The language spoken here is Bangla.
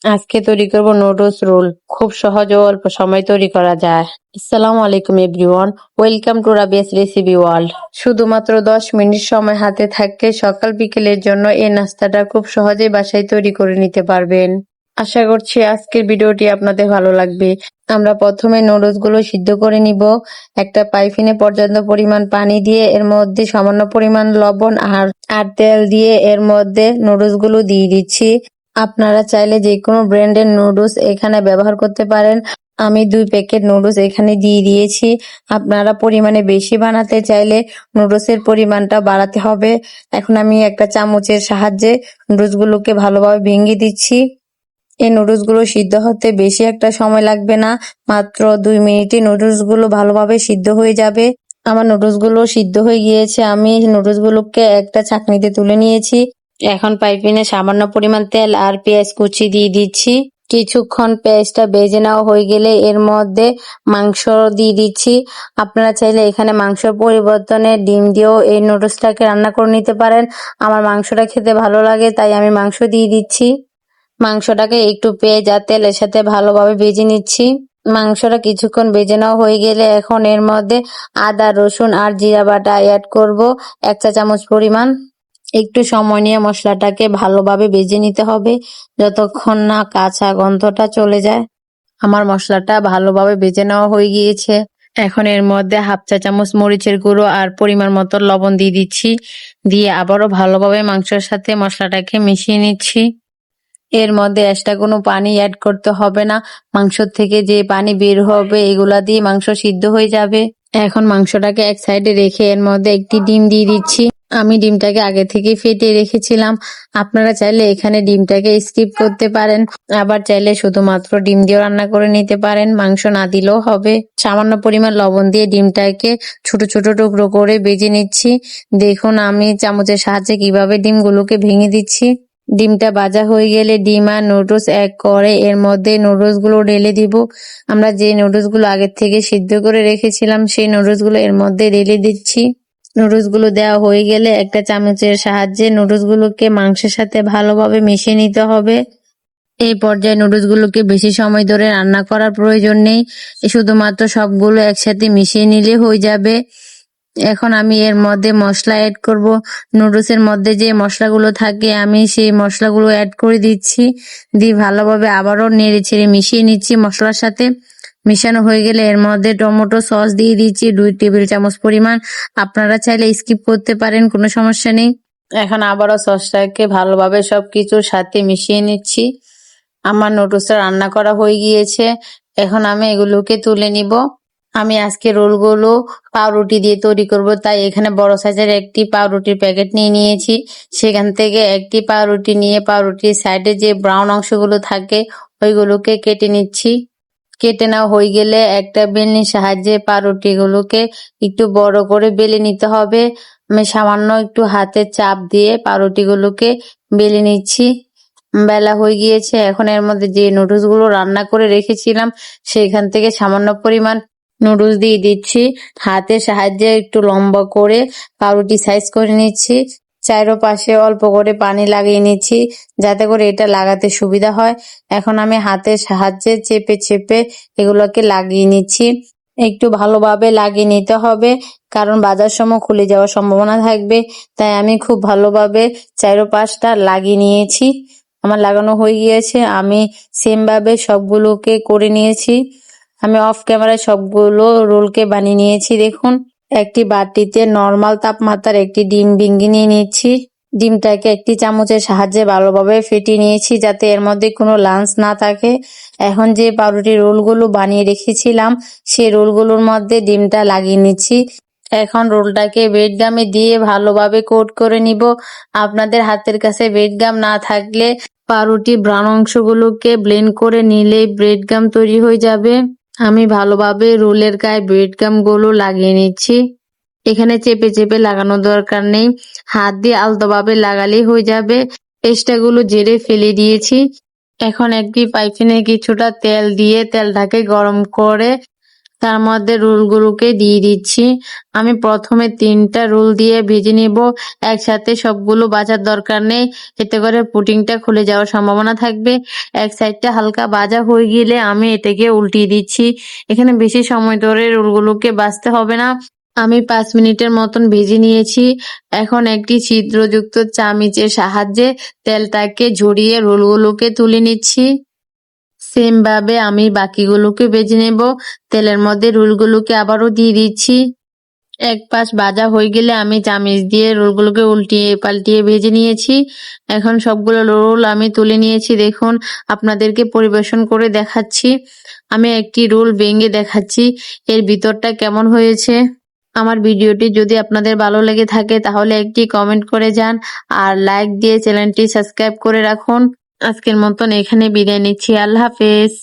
আজকে তৈরি করব নুডলস রোল। খুব সহজ ও অল্প সময় তৈরি করা যায়। আসসালামু আলাইকুম everyone, welcome to Rabia's recipe world. শুধুমাত্র 10 মিনিট সময় হাতে থাকলে সকাল বিকেলের জন্য এই নাস্তাটা খুব সহজেই বাসায় তৈরি করে নিতে পারবেন। আশা করছি আজকের ভিডিওটি আপনাদের ভালো লাগবে। আমরা প্রথমে নুডলস গুলো সিদ্ধ করে নিব। একটা পাইপিনে পর্যাপ্ত পরিমাণ পানি দিয়ে এর মধ্যে সামান্য পরিমাণ লবণ আর তেল দিয়ে এর মধ্যে নুডলস গুলো দিয়ে দিচ্ছি। আপনারা চাইলে যে কোনো ব্র্যান্ডের নুডলস এখানে ব্যবহার করতে পারেন। আমি 2 প্যাকেট নুডলস এখানে দিয়ে দিয়েছি। আপনারা পরিমাণে বেশি বানাতে চাইলে নুডলসের পরিমাণটা বাড়াতে হবে। এখন আমি একটা চামচের সাহায্যে নুডলস গুলোকে ভালোভাবে ভেঙে দিচ্ছি। এই নুডলস গুলো সিদ্ধ হতে বেশি একটা সময় লাগবে না, মাত্র 2 মিনিটে নুডলস গুলো ভালোভাবে সিদ্ধ হয়ে যাবে। আমার নুডলস গুলো সিদ্ধ হয়ে গিয়েছে। আমি নুডলস গুলোকে একটা ছাঁকনিতে তুলে নিয়েছি। এখন পাইপিনে সামান্য পরিমাণ তেল আর পেঁয়াজ কুচি দিয়ে দিচ্ছি। কিছুক্ষণ পেঁয়াজটা ভেজে নেওয়া হয়ে গেলে এর মধ্যে মাংস দিয়ে দিচ্ছি। আপনারা চাইলে এখানে মাংসের পরিবর্তনে ডিম দিয়েও এই নুডলসটাকে রান্না করে নিতে পারেন। আমার মাংসটা খেতে ভালো লাগে তাই আমি মাংস দিয়ে দিচ্ছি। মাংসটাকে একটু পেঁয়াজ আর তেলের সাথে ভালোভাবে ভেজে নিচ্ছি। মাংসটা কিছুক্ষণ ভেজে নেওয়া হয়ে গেলে এখন এর মধ্যে আদা, রসুন আর জিরা বাটা অ্যাড করব 1 চা চামচ পরিমাণ। একটু সময় নিয়ে মশলাটাকে ভালোভাবে ভেজে নিতে হবে যতক্ষণ না কাঁচা গন্ধটা চলে যায়। আমার মশলাটা ভালোভাবে ভেজে নেওয়া হয়ে গিয়েছে। এখন এর মধ্যে 1/2 চা চামচ মরিচের গুঁড়ো আর পরিমাণ মতো লবণ দিয়ে দিচ্ছি। দিয়ে আবারও ভালোভাবে মাংসের সাথে মশলাটাকে মিশিয়ে নিচ্ছি। এর মধ্যে এক্সট্রা কোনো পানি অ্যাড করতে হবে না। মাংস থেকে যে পানি বের হবে এগুলা দিয়ে মাংস সিদ্ধ হয়ে যাবে। এখন মাংসটাকে এক সাইডে রেখে এর মধ্যে একটি ডিম দিয়ে দিচ্ছি। আমি ডিমটাকে আগে থেকে ফেটে রেখেছিলাম। আপনারা চাইলে এখানে ডিমটাকে স্কিপ করতে পারেন, আবার চাইলে শুধুমাত্র ডিম দিয়েও রান্না করে নিতে পারেন, মাংস না দিলেও হবে। সামান্য পরিমাণ লবণ দিয়ে ডিমটাকে ছোট ছোট টুকরো করে ভেজে নিচ্ছি। দেখুন আমি চামচের সাহায্যে কিভাবে ডিমগুলোকে ভেঙে দিচ্ছি। ডিমটা ভাজা হয়ে গেলে ডিম আর নুডলস এক করে এর মধ্যে নুডলস গুলো ঢেলে দিব। আমরা যে নুডলস গুলো আগে থেকে সিদ্ধ করে রেখেছিলাম সেই নুডলস গুলো এর মধ্যে ঢেলে দিচ্ছি। নুডলস গুলো দেওয়া হয়ে গেলে একটা চামচের সাহায্যে নুডলস গুলোকে মাংসের সাথে ভালোভাবে মিশিয়ে নিতে হবে। এই পর্যায়ে নুডলস গুলোকে বেশি সময় ধরে রান্না করার প্রয়োজন নেই, শুধুমাত্র সবগুলো একসাথে মিশিয়ে নিলে হয়ে যাবে। এখন আমি এর মধ্যে মশলা অ্যাড করব। নুডলসের মধ্যে যে মশলাগুলো থাকে আমি সেই মশলাগুলো অ্যাড করে দিচ্ছি। দিয়ে ভালোভাবে আবারও নেড়ে ছেড়ে মিশিয়ে নিচ্ছি মশলার সাথে। মিশানো হয়ে গেলে এর মধ্যে টমেটো সস দিয়ে দিচ্ছি 2 টেবিল চামচ পরিমাণ। আপনারা চাইলে স্কিপ করতে পারেন, কোনো সমস্যা নেই। এখন আবারও সসটাকে ভালোভাবে সবকিছুর সাথে মিশিয়ে নিচ্ছি। আমার নুডলসটা রান্না করা হয়ে গিয়েছে। এখন আমি এগুলোকে তুলে নিব। আমি আজকে রোলগুলো পাউরুটি দিয়ে তৈরি করব, তাই এখানে বড় সাইজের একটি পাউরুটির প্যাকেট নিয়ে নিয়েছি। সেখান থেকে একটি পাউরুটি নিয়ে পাউরুটির সাইডে যে ব্রাউন অংশগুলো থাকে ওইগুলোকে কেটে নিচ্ছি। কেটে নেওয়া হয়ে গেলে একটা বেলনির সাহায্যে পাউরুটিগুলোকে একটু বড় করে বেলে নিতে হবে। আমি সামান্য একটু হাতে চাপ দিয়ে পাউরুটিগুলোকে বেলে নিচ্ছি। বেলা হয়ে গিয়েছে। এখন এর মধ্যে যে নুডলস গুলো রান্না করে রেখেছিলাম সেখান থেকে সামান্য পরিমাণ নুডলস দিয়ে দিচ্ছি। হাতের সাহায্যে একটু লম্বা করে পাউরুটি সাইজ করে নিচ্ছি। চারোপাশে অল্প করে পানি লাগিয়ে নিচ্ছি যাতে করে এটা লাগাতে সুবিধা হয়। এখন আমি হাতের সাহায্যে চেপে চেপে এগুলোকে লাগিয়ে নিচ্ছি। একটু ভালোভাবে লাগিয়ে নিতে হবে কারণ বাজার সময় খুলে যাওয়ার সম্ভাবনা থাকবে, তাই আমি খুব ভালোভাবে চারোপাশটা লাগিয়ে নিয়েছি। আমার লাগানো হয়ে গিয়েছে। আমি সেম ভাবে সবগুলোকে করে নিয়েছি। আমি অফ ক্যামেরায় সবগুলো রোলকে বানিয়ে নিয়েছি। দেখুন একটি বাটিতে নরমাল তাপমাত্রার একটি ডিম ভেঙে নিয়ে নিচ্ছি। ডিমটাকে একটি চামচের সাহায্যে ভালোভাবে ফেটিয়ে নিয়েছি যাতে এর মধ্যে কোনো লাঞ্চ না থাকে। এখন যে পাউরুটির রোলগুলো বানিয়ে রেখেছিলাম সেই রোলগুলোর মধ্যে ডিমটা লাগিয়ে নিচ্ছি। এখন রোলটাকে ব্রেড গামে দিয়ে ভালোভাবে কোট করে নিব। আপনাদের হাতের কাছে ব্রেড গাম না থাকলে পাউরুটি ব্রাউন অংশগুলোকে ব্লেন্ড করে নিলেই ব্রেড গাম তৈরি হয়ে যাবে। আমি ভালোভাবে রোলের গায়ে ব্রেড গাম গুলো লাগিয়ে নিচ্ছি। এখানে চেপে চেপে লাগানোর দরকার নেই, হাত দিয়ে আলতোভাবে লাগালেই হয়ে যাবে। পেস্টাগুলো ঝেড়ে ফেলে দিয়েছি। এখন একটি পাইপিনে কিছুটা তেল দিয়ে তেলটাকে গরম করে তার মধ্যে রোলগুলোকে দিয়ে দিচ্ছি। আমি প্রথমে 3টা রোল দিয়ে ভেজে নেব। একসাথে সবগুলো ভাজার দরকার নেই, এতে করে পুডিংটা খুলে যাওয়ার সম্ভাবনা থাকবে। এক সাইডটা হালকা ভাজা হয়ে গেলে আমি এটাকে উল্টিয়ে দিচ্ছি। এখানে বেশি সময় ধরে রোলগুলোকে ভাজতে হবে না। আমি 5 মিনিটের মতন ভেজে নিয়েছি। এখন একটি ছিদ্রযুক্ত চামিচের সাহায্যে তেলটাকে ঝরিয়ে রোলগুলোকে তুলে নিচ্ছি। সেম ভাবে আমি বাকিগুলোকে ভেজে নেব। তেলের মধ্যে রোলগুলোকে আবারও দিয়ে দিচ্ছি। এক পাশ ভাজা হয়ে গেলে আমি চামিচ দিয়ে রোলগুলোকে উল্টিয়ে পাল্টিয়ে ভেজে নিয়েছি। এখন সবগুলো রোল আমি তুলে নিয়েছি। দেখুন, আপনাদেরকে পরিবেশন করে দেখাচ্ছি। আমি একটি রোল ভেঙে দেখাচ্ছি এর ভিতরটা কেমন হয়েছে। আমার ভিডিওটি যদি আপনাদের ভালো লেগে থাকে তাহলে একটি কমেন্ট করে যান আর লাইক দিয়ে চ্যানেলটি সাবস্ক্রাইব করে রাখুন। আজকের মতন এখানে বিদায় নিচ্ছি। আল্লাহ হাফেজ।